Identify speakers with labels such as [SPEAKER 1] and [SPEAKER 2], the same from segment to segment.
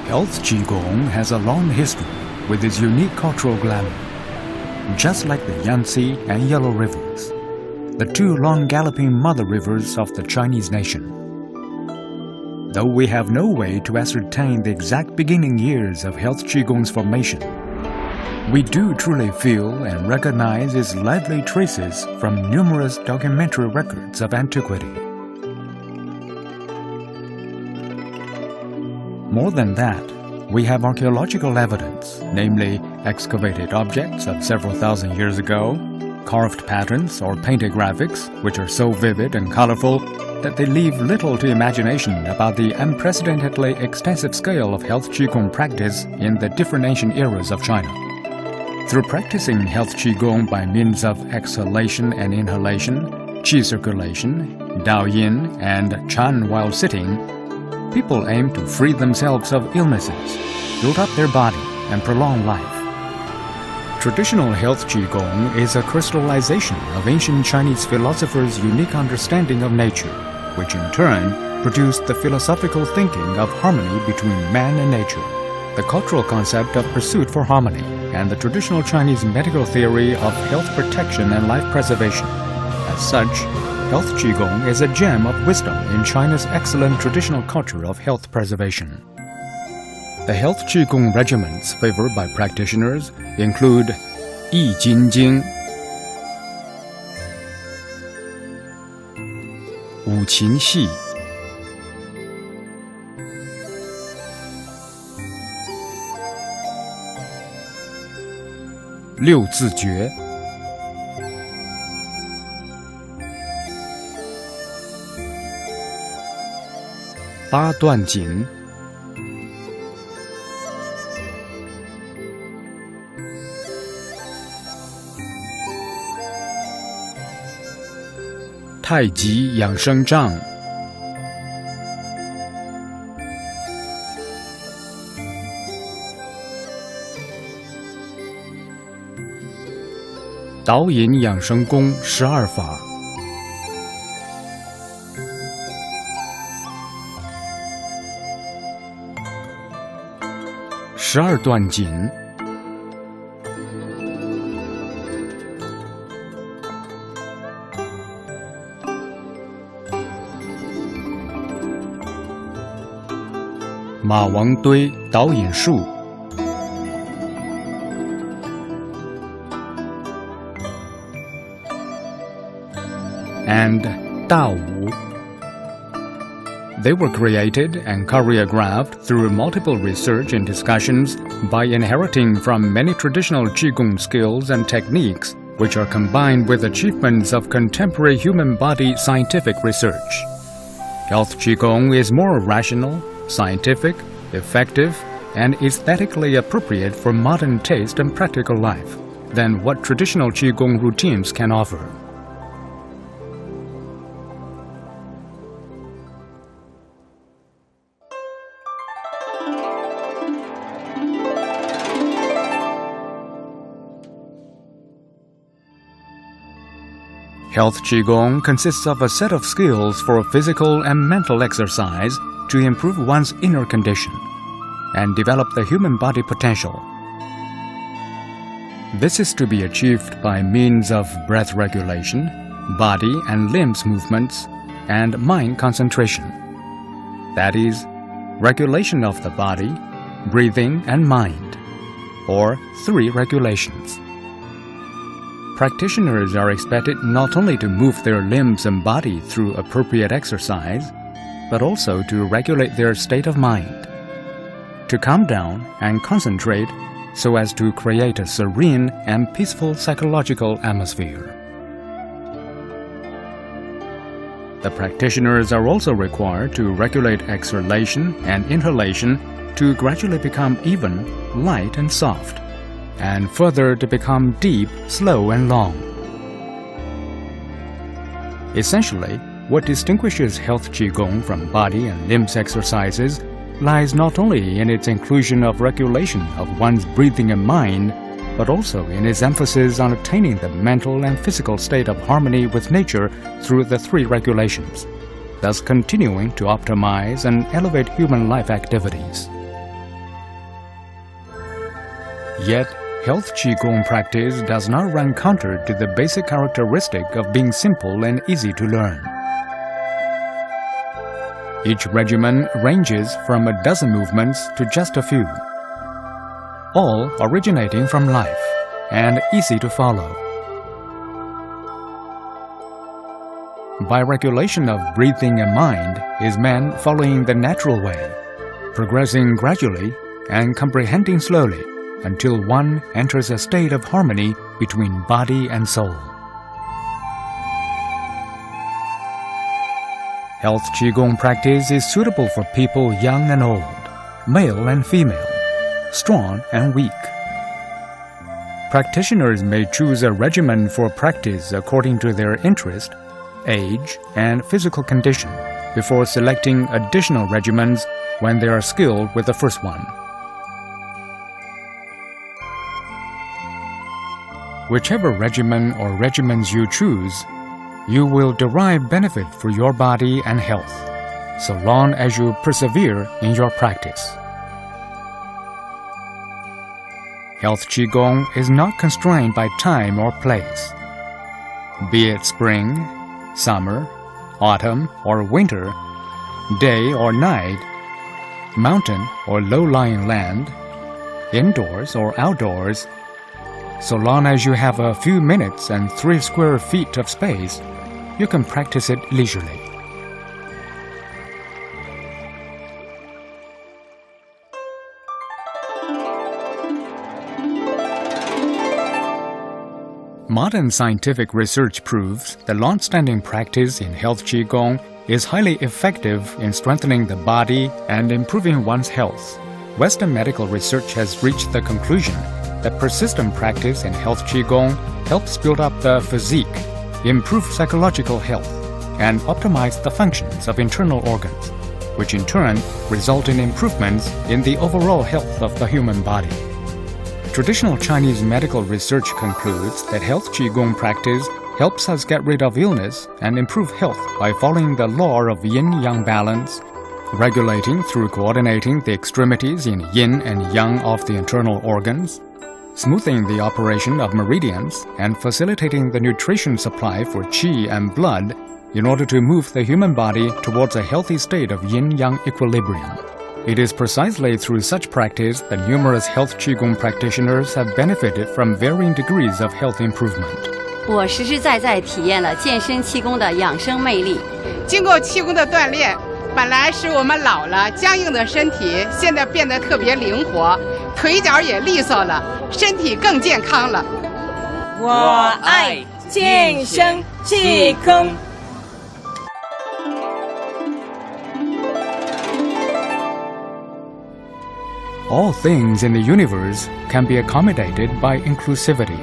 [SPEAKER 1] Health Qigong has a long history with its unique cultural glamour. Just like the Yangtze and Yellow Rivers, the two long galloping mother rivers of the Chinese nation. Though we have no way to ascertain the exact beginning years of Health Qigong's formation, we do truly feel and recognize its lively traces from numerous documentary records of antiquity. More than that, we have archaeological evidence, namely excavated objects of several thousand years ago, carved patterns or painted graphics which are so vivid and colorful that they leave little to imagination about the unprecedentedly extensive scale of Health Qigong practice in the different ancient eras of China. Through practicing Health Qigong by means of exhalation and inhalation, qi circulation, Dao Yin, and Chan while sitting, people aim to free themselves of illnesses, build up their body, and prolong life. Traditional Health Qigong is a crystallization of ancient Chinese philosophers' unique understanding of nature, which in turn produced the philosophical thinking of harmony between man and nature, the cultural concept of pursuit for harmony, and the traditional Chinese medical theory of health protection and life preservation. As such, Health Qigong is a gem of wisdom in China's excellent traditional culture of health preservation. The Health Qigong regimens favored by practitioners include Yi Jin Jing, Wu Qin Xi, Liu Zi Jue, Ba Duan Jin,太极养生杖，导引养生功12法，12段锦，马王堆导引术，and 大武。They were created and choreographed through multiple research and discussions by inheriting from many traditional Qigong skills and techniques, which are combined with achievements of contemporary human body scientific research. Health Qigong is more rational, scientific, effective, and aesthetically appropriate for modern taste and practical life than what traditional Qigong routines can offer. Health Qigong consists of a set of skills for physical and mental exercise to improve one's inner condition and develop the human body potential. This is to be achieved by means of breath regulation, body and limbs movements, and mind concentration. That is, regulation of the body, breathing, and mind, or 3 regulations. Practitioners are expected not only to move their limbs and body through appropriate exercise, but also to regulate their state of mind, to calm down and concentrate so as to create a serene and peaceful psychological atmosphere. The practitioners are also required to regulate exhalation and inhalation to gradually become even, light and soft, and further to become deep, slow and long. Essentially, what distinguishes Health Qigong from body and limbs exercises lies not only in its inclusion of regulation of one's breathing and mind, but also in its emphasis on attaining the mental and physical state of harmony with nature through the 3 regulations, thus continuing to optimize and elevate human life activities. Yet, Health Qigong practice does not run counter to the basic characteristic of being simple and easy to learn. Each regimen ranges from a dozen movements to just a few, all originating from life and easy to follow. By regulation of breathing and mind is man following the natural way, progressing gradually and comprehending slowly until one enters a state of harmony between body and soul. Health Qigong practice is suitable for people young and old, male and female, strong and weak. Practitioners may choose a regimen for practice according to their interest, age, and physical condition before selecting additional regimens when they are skilled with the first one. Whichever regimen or regimens you choose, you will derive benefit for your body and health, so long as you persevere in your practice. Health Qigong is not constrained by time or place. Be it spring, summer, autumn, or winter, day or night, mountain or low-lying land, indoors or outdoors, so long as you have a few minutes and 3 square feet of space, you can practice it leisurely. Modern scientific research proves that long-standing practice in Health Qigong is highly effective in strengthening the body and improving one's health. Western medical research has reached the conclusion that persistent practice in Health Qigong helps build up the physique, improve psychological health, and optimize the functions of internal organs, which in turn result in improvements in the overall health of the human body. Traditional Chinese medical research concludes that Health Qigong practice helps us get rid of illness and improve health by following the law of yin-yang balance, regulating through coordinating the extremities in yin and yang of the internal organs, smoothing the operation of meridians, and facilitating the nutrition supply for qi and blood in order to move the human body towards a healthy state of yin-yang equilibrium. It is precisely through such practice that numerous Health Qigong practitioners have benefited from varying degrees of health improvement.
[SPEAKER 2] 我实实在在体验了健身气功的养生魅力。
[SPEAKER 3] 经过气功的锻炼，本来使我们老了僵硬的身体，现在变得特别灵活，腿脚也利索了，身体更健康了。
[SPEAKER 4] 我爱健身气功。
[SPEAKER 1] All things in the universe can be accommodated by inclusivity.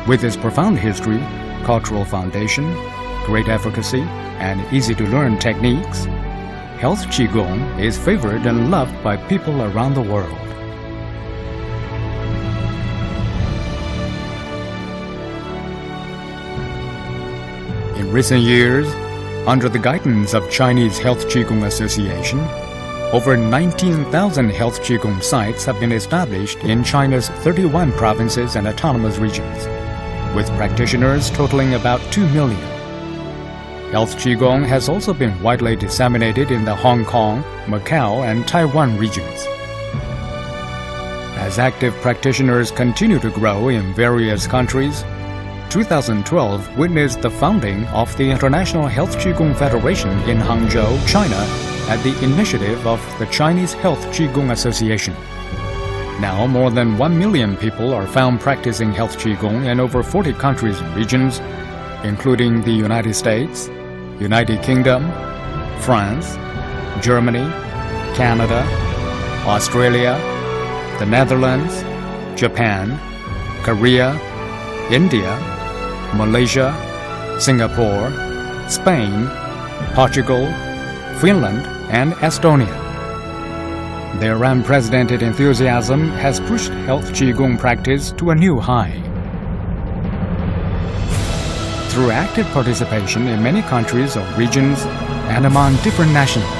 [SPEAKER 1] With its profound history, cultural foundation, great efficacy, and easy-to-learn techniques, Health Qigong is favored and loved by people around the world. In recent years, under the guidance of Chinese Health Qigong Association, over 19,000 Health Qigong sites have been established in China's 31 provinces and autonomous regions, with practitioners totaling about 2 million. Health Qigong has also been widely disseminated in the Hong Kong, Macau, and Taiwan regions. As active practitioners continue to grow in various countries, 2012 witnessed the founding of the International Health Qigong Federation in Hangzhou, China, at the initiative of the Chinese Health Qigong Association. Now, more than 1 million people are found practicing Health Qigong in over 40 countries and regions, including the United States, United Kingdom, France, Germany, Canada, Australia, the Netherlands, Japan, Korea, India, Malaysia, Singapore, Spain, Portugal, Finland, and Estonia. Their unprecedented enthusiasm has pushed Health Qigong practice to a new high. Through active participation in many countries or regions and among different nationals,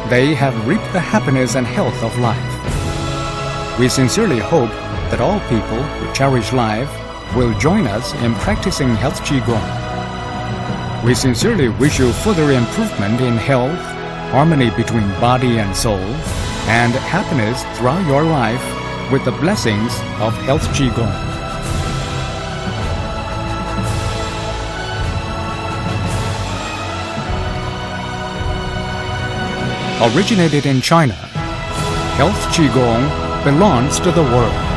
[SPEAKER 1] they have reaped the happiness and health of life. We sincerely hope that all people who cherish life will join us in practicing Health Qigong. We sincerely wish you further improvement in health, harmony between body and soul, and happiness throughout your life with the blessings of Health Qigong. Originated in China, Health Qigong belongs to the world.